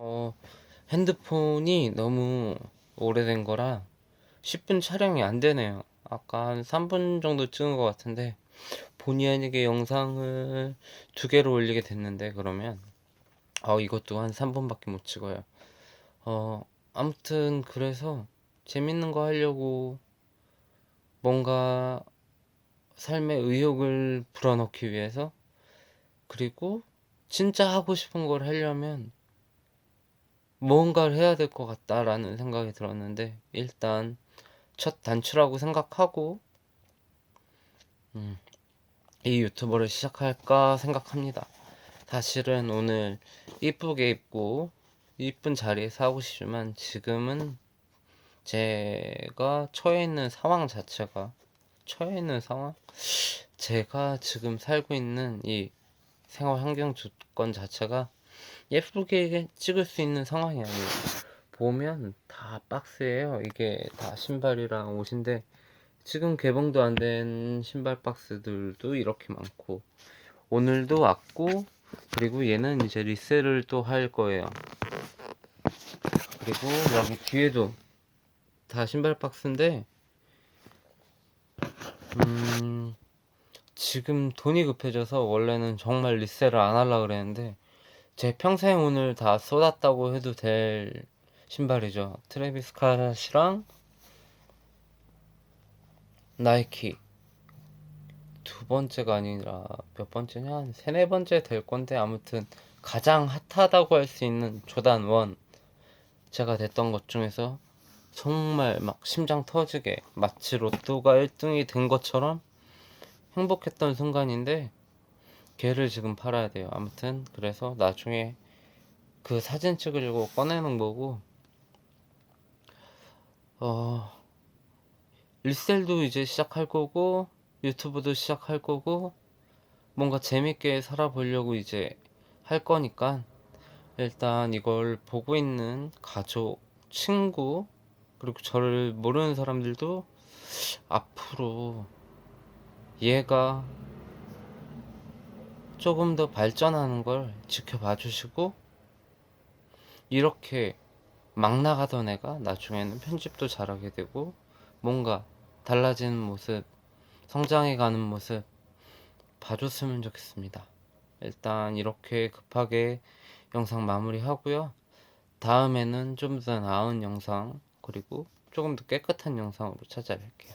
어, 핸드폰이 너무 오래된 거라 10분 촬영이 안 되네요. 아까 한 3분 정도 찍은 것 같은데 본의 아니게 영상을 두 개로 올리게 됐는데 그러면 이것도 한 3분밖에 못 찍어요. 어, 아무튼 그래서 재밌는 거 하려고 뭔가 삶의 의욕을 불어넣기 위해서, 그리고 진짜 하고 싶은 걸 하려면 뭔가를 해야 될 것 같다라는 생각이 들었는데, 일단 첫 단추라고 생각하고 이 유튜버를 시작할까 생각합니다. 사실은 오늘 이쁘게 입고 이쁜 자리에서 하고 싶지만, 지금은 제가 처해 있는 상황? 제가 지금 살고 있는 이 생활 환경 조건 자체가 예쁘게 찍을 수 있는 상황이 아니에요. 보면 다 박스예요. 이게 다 신발이랑 옷인데 지금 개봉도 안 된 신발 박스들도 이렇게 많고, 오늘도 왔고, 그리고 얘는 이제 리셀을 또 할 거예요. 그리고 여기 뒤에도 다 신발 박스인데 지금 돈이 급해져서 원래는 정말 리셀을 안 하려고 그랬는데, 제 평생 오늘 다 쏟았다고 해도 될 신발이죠. 트래비스 스캇이랑 나이키. 두 번째가 아니라 몇 번째냐? 한 세네 번째 될 건데, 아무튼 가장 핫하다고 할 수 있는 조단 1. 제가 됐던 것 중에서 정말 막 심장 터지게 마치 로또가 1등이 된 것처럼 행복했던 순간인데, 걔를 지금 팔아야 돼요. 아무튼 그래서 나중에 그 사진 찍으려고 꺼내는 거고, 어 리셀도 이제 시작할 거고, 유튜브도 시작할 거고, 뭔가 재밌게 살아보려고 이제 할 거니까, 일단 이걸 보고 있는 가족, 친구, 그리고 저를 모르는 사람들도 앞으로 얘가 조금 더 발전하는 걸 지켜봐 주시고, 이렇게 막 나가던 애가 나중에는 편집도 잘하게 되고 뭔가 달라지는 모습, 성장해가는 모습 봐줬으면 좋겠습니다. 일단 이렇게 급하게 영상 마무리하고요. 다음에는 좀 더 나은 영상, 그리고 조금 더 깨끗한 영상으로 찾아뵐게요.